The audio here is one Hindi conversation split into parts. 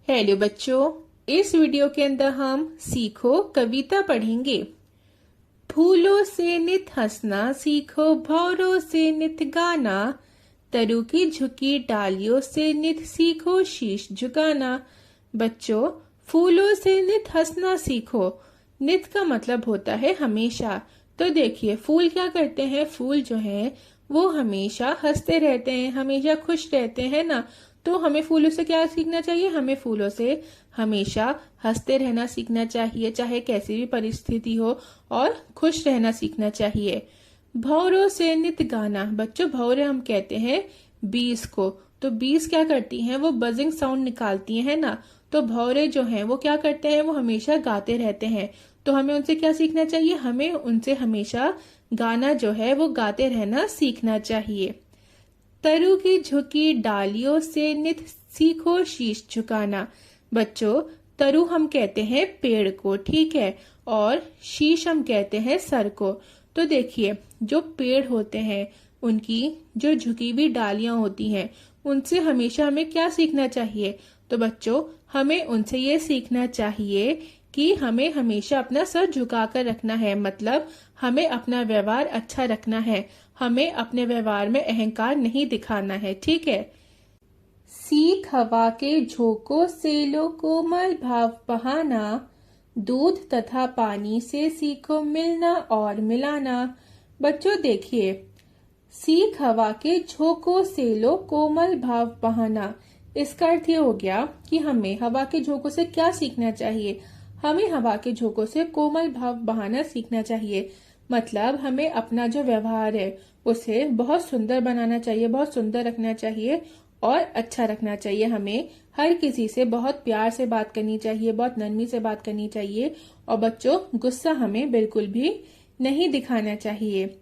हेलो बच्चों, इस वीडियो के अंदर हम सीखो कविता पढ़ेंगे। फूलों से नित हंसना सीखो, भौरों से नित गाना, तरु की झुकी डालियों से नित सीखो शीश झुकाना। बच्चों, फूलों से नित हंसना सीखो। नित का मतलब होता है हमेशा। तो देखिए, फूल क्या करते हैं? फूल जो है वो हमेशा हंसते रहते हैं, हमेशा खुश रहते हैं ना। तो हमें फूलों से क्या सीखना चाहिए? हमें फूलों से हमेशा हंसते रहना सीखना चाहिए, चाहे कैसी भी परिस्थिति हो, और खुश रहना सीखना चाहिए। भौरों से नित गाना। बच्चों, भौरे हम कहते हैं बीज को। तो बीज क्या करती हैं? वो बजिंग साउंड निकालती हैं ना। तो भौरे जो हैं वो क्या करते हैं? वो हमेशा गाते रहते हैं। तो हमें उनसे क्या सीखना चाहिए? हमें उनसे हमेशा गाना जो है वो गाते रहना सीखना चाहिए। तरु की झुकी डालियों से नित सीखो शीश झुकाना। बच्चों, तरु हम कहते हैं पेड़ को, ठीक है, और शीश हम कहते हैं सर को। तो देखिए, जो पेड़ होते हैं उनकी जो झुकी हुई डालियां होती हैं, उनसे हमेशा हमें क्या सीखना चाहिए? तो बच्चों, हमें उनसे ये सीखना चाहिए कि हमें हमेशा अपना सर झुका कर रखना है। मतलब हमें अपना व्यवहार अच्छा रखना है, हमें अपने व्यवहार में अहंकार नहीं दिखाना है, ठीक है। सीख हवा के झोंकों से लो कोमल भाव बहाना, दूध तथा पानी से सीखो मिलना और मिलाना। बच्चों देखिए, सीख हवा के झोंकों से लो कोमल भाव बहाना। इसका अर्थ ये हो गया कि हमें हवा के झोंकों से क्या सीखना चाहिए? हमें हवा के झोंकों से कोमल भाव बहाना सीखना चाहिए। मतलब हमें अपना जो व्यवहार है उसे बहुत सुंदर बनाना चाहिए, बहुत सुंदर रखना चाहिए और अच्छा रखना चाहिए। हमें हर किसी से बहुत प्यार से बात करनी चाहिए, बहुत नरमी से बात करनी चाहिए। और बच्चों, गुस्सा हमें बिल्कुल भी नहीं दिखाना चाहिए।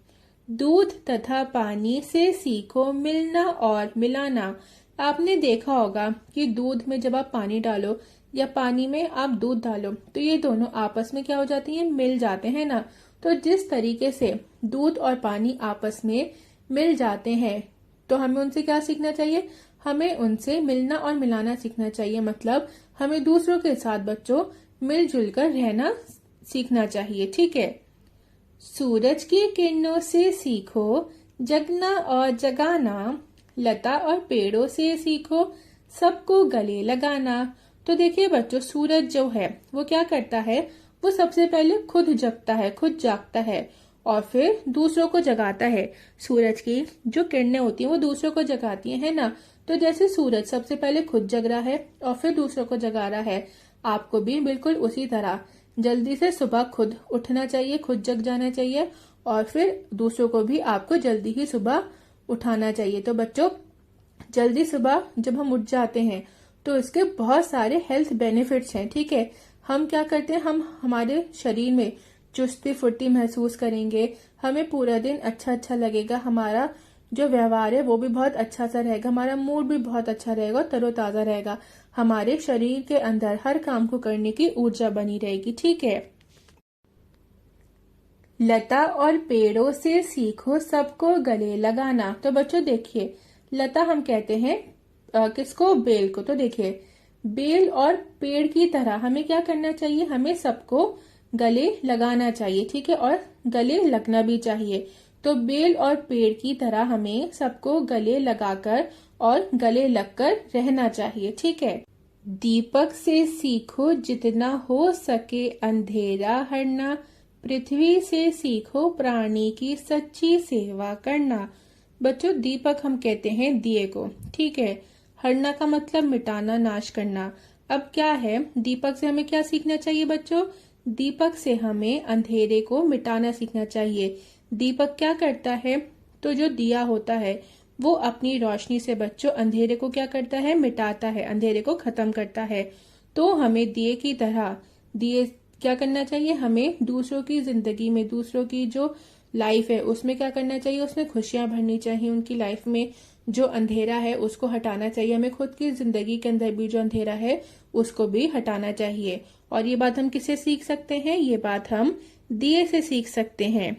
दूध तथा पानी से सीखो मिलना और मिलाना। आपने देखा होगा कि दूध में जब आप पानी डालो या पानी में आप दूध डालो तो ये दोनों आपस में क्या हो जाती हैं? मिल जाते हैं ना। तो जिस तरीके से दूध और पानी आपस में मिल जाते हैं, तो हमें उनसे क्या सीखना चाहिए? हमें उनसे मिलना और मिलाना सीखना चाहिए। मतलब हमें दूसरों के साथ बच्चों मिलजुल कर रहना सीखना चाहिए, ठीक है। सूरज की किरणों से सीखो जगना और जगाना, लता और पेड़ों से सीखो सबको गले लगाना। तो देखिए बच्चों, सूरज जो है वो क्या करता है? वो सबसे पहले खुद जगता है, खुद जागता है और फिर दूसरों को जगाता है। सूरज की जो किरणें होती हैं वो दूसरों को जगाती हैं, है ना। तो जैसे सूरज सबसे पहले खुद जग रहा है और फिर दूसरों को जगा रहा है, आपको भी बिल्कुल उसी तरह जल्दी से सुबह खुद उठना चाहिए, खुद जग जाना चाहिए और फिर दूसरों को भी आपको जल्दी ही सुबह उठाना चाहिए। तो बच्चों, जल्दी सुबह जब हम उठ जाते हैं तो इसके बहुत सारे हेल्थ बेनिफिट्स हैं, ठीक है। हम क्या करते हैं? हम हमारे शरीर में चुस्ती फुर्ती महसूस करेंगे, हमें पूरा दिन अच्छा अच्छा लगेगा, हमारा जो व्यवहार है वो भी बहुत अच्छा सा रहेगा, हमारा मूड भी बहुत अच्छा रहेगा और तरोताजा रहेगा। हमारे शरीर के अंदर हर काम को करने की ऊर्जा बनी रहेगी, ठीक है। लता और पेड़ों से सीखो सबको गले लगाना। तो बच्चों देखिए, लता हम कहते हैं किसको? बेल को। तो देखिए, बेल और पेड़ की तरह हमें क्या करना चाहिए? हमें सबको गले लगाना चाहिए, ठीक है, और गले लगना भी चाहिए। तो बेल और पेड़ की तरह हमें सबको गले लगाकर और गले लगकर रहना चाहिए, ठीक है। दीपक से सीखो जितना हो सके अंधेरा हरना, पृथ्वी से सीखो प्राणी की सच्ची सेवा करना। बच्चों, दीपक हम कहते हैं दिए को, ठीक है। हरना का मतलब मिटाना, नाश करना। अब क्या है, दीपक से हमें क्या सीखना चाहिए बच्चों? दीपक से हमें अंधेरे को मिटाना सीखना चाहिए। दीपक क्या करता है? तो जो दिया होता है वो अपनी रोशनी से बच्चों अंधेरे को क्या करता है? मिटाता है, अंधेरे को खत्म करता है। तो हमें दिए की तरह दिए क्या करना चाहिए? हमें दूसरों की जिंदगी में, दूसरों की जो लाइफ है उसमें क्या करना चाहिए? उसमें खुशियां भरनी चाहिए। उनकी लाइफ में जो अंधेरा है उसको हटाना चाहिए। हमें खुद की जिंदगी के अंदर भी जो अंधेरा है उसको भी हटाना चाहिए। और ये बात हम किससे सीख सकते हैं? ये बात हम दिए से सीख सकते हैं।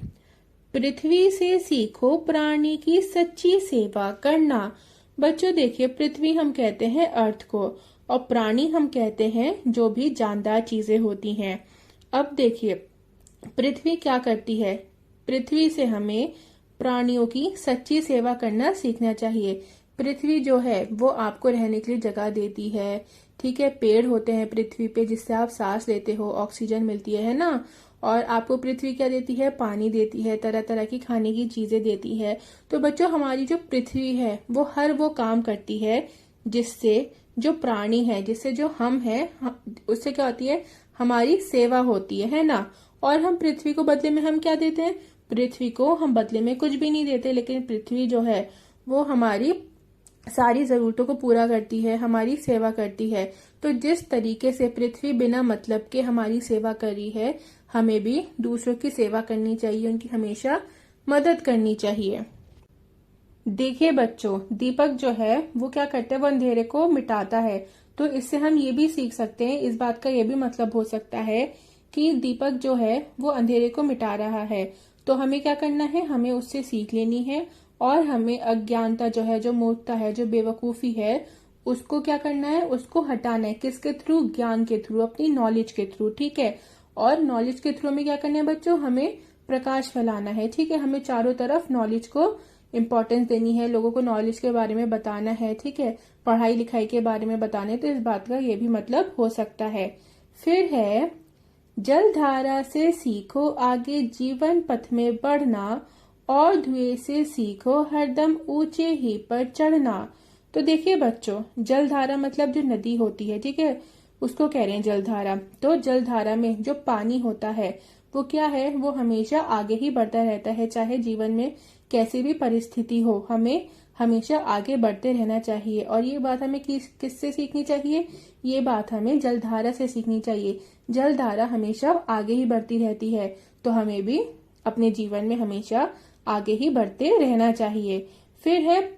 पृथ्वी से सीखो प्राणी की सच्ची सेवा करना। बच्चों देखिए, पृथ्वी हम कहते हैं अर्थ को, और प्राणी हम कहते हैं जो भी जानदार चीजें होती हैं। अब देखिए पृथ्वी क्या करती है। पृथ्वी से हमें प्राणियों की सच्ची सेवा करना सीखना चाहिए। पृथ्वी जो है वो आपको रहने के लिए जगह देती है, ठीक है। पेड़ होते हैं पृथ्वी पे जिससे आप सांस लेते हो, ऑक्सीजन मिलती है ना। और आपको पृथ्वी क्या देती है, पानी देती है, तरह तरह की खाने की चीजें देती है। तो बच्चों हमारी जो पृथ्वी है वो हर वो काम करती है जिससे जो प्राणी है, जिससे जो हम है, उससे क्या होती है, हमारी सेवा होती है ना। और हम पृथ्वी को बदले में हम क्या देते हैं, पृथ्वी को हम बदले में कुछ भी नहीं देते, लेकिन पृथ्वी जो है वो हमारी सारी जरूरतों को पूरा करती है, हमारी सेवा करती है। तो जिस तरीके से पृथ्वी बिना मतलब के हमारी सेवा कर रही है, हमें भी दूसरों की सेवा करनी चाहिए, उनकी हमेशा मदद करनी चाहिए। देखिए बच्चों, दीपक जो है वो क्या करता है, वो अंधेरे को मिटाता है। तो इससे हम ये भी सीख सकते हैं, इस बात का ये भी मतलब हो सकता है कि दीपक जो है वो अंधेरे को मिटा रहा है। तो हमें क्या करना है, हमें उससे सीख लेनी है और हमें अज्ञानता जो है, जो मूर्खता है, जो बेवकूफी है, उसको क्या करना है, उसको हटाना है। किसके थ्रू, ज्ञान के थ्रू, अपनी नॉलेज के थ्रू, ठीक है। और नॉलेज के थ्रू हमें क्या करना है बच्चों, हमें प्रकाश फैलाना है, ठीक है। हमें चारों तरफ नॉलेज को इम्पोर्टेंस देनी है, लोगों को नॉलेज के बारे में बताना है, ठीक है। पढ़ाई लिखाई के बारे में बताने, तो इस बात का ये भी मतलब हो सकता है। फिर है, जल धारा से सीखो आगे जीवन पथ में बढ़ना, और धुएं से सीखो हरदम ऊंचे ही पर चढ़ना। तो देखिए बच्चों, जलधारा मतलब जो नदी होती है, ठीक है, उसको कह रहे हैं जलधारा। तो जलधारा में जो पानी होता है वो क्या है, वो हमेशा आगे ही बढ़ता रहता है। चाहे जीवन में कैसी भी परिस्थिति हो, हमें हमेशा आगे बढ़ते रहना चाहिए। और ये बात हमें किससे सीखनी चाहिए, ये बात हमें जलधारा से सीखनी चाहिए। जलधारा हमेशा आगे ही बढ़ती रहती है, तो हमें भी अपने जीवन में हमेशा आगे ही बढ़ते रहना चाहिए। फिर है,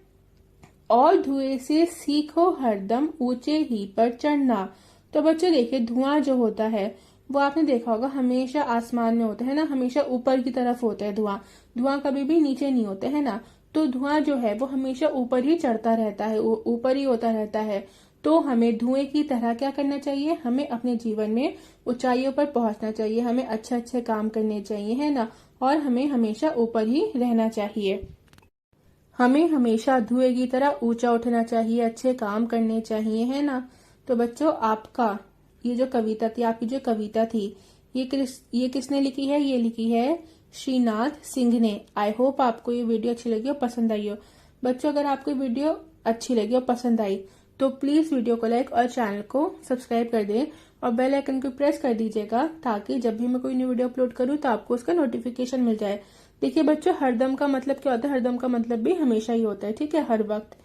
और धुएं से सीखो हरदम ऊंचे ही पर चढ़ना। तो बच्चों देखिए, धुआं जो होता है वो आपने देखा होगा हमेशा आसमान में होता है ना, हमेशा ऊपर की तरफ होता है धुआं। धुआं कभी भी नीचे नहीं होता है ना। तो धुआं जो है वो हमेशा ऊपर ही चढ़ता रहता है, ऊपर ही होता रहता है। तो हमें धुएं की तरह क्या करना चाहिए, हमें अपने जीवन में ऊंचाइयों पर पहुंचना चाहिए, हमें अच्छे अच्छे काम करने चाहिए, है ना। और हमें हमेशा ऊपर ही रहना चाहिए। हमें हमेशा धुएं की तरह ऊंचा उठना चाहिए, अच्छे काम करने चाहिए, है ना। तो बच्चों, आपका ये जो कविता थी, आपकी जो कविता थी, ये किसने लिखी है, ये लिखी है श्रीनाथ सिंह ने। आई होप आपको ये वीडियो अच्छी लगी और पसंद आई हो। बच्चों, अगर आपको वीडियो अच्छी लगी और पसंद आई तो प्लीज वीडियो को लाइक और चैनल को सब्सक्राइब कर दें और बेल आइकन को प्रेस कर दीजिएगा, ताकि जब भी मैं कोई न्यू वीडियो अपलोड करूं तो आपको उसका नोटिफिकेशन मिल जाए। देखिए बच्चों, हरदम का मतलब क्या होता है, हरदम का मतलब भी हमेशा ही होता है, ठीक है, हर वक्त।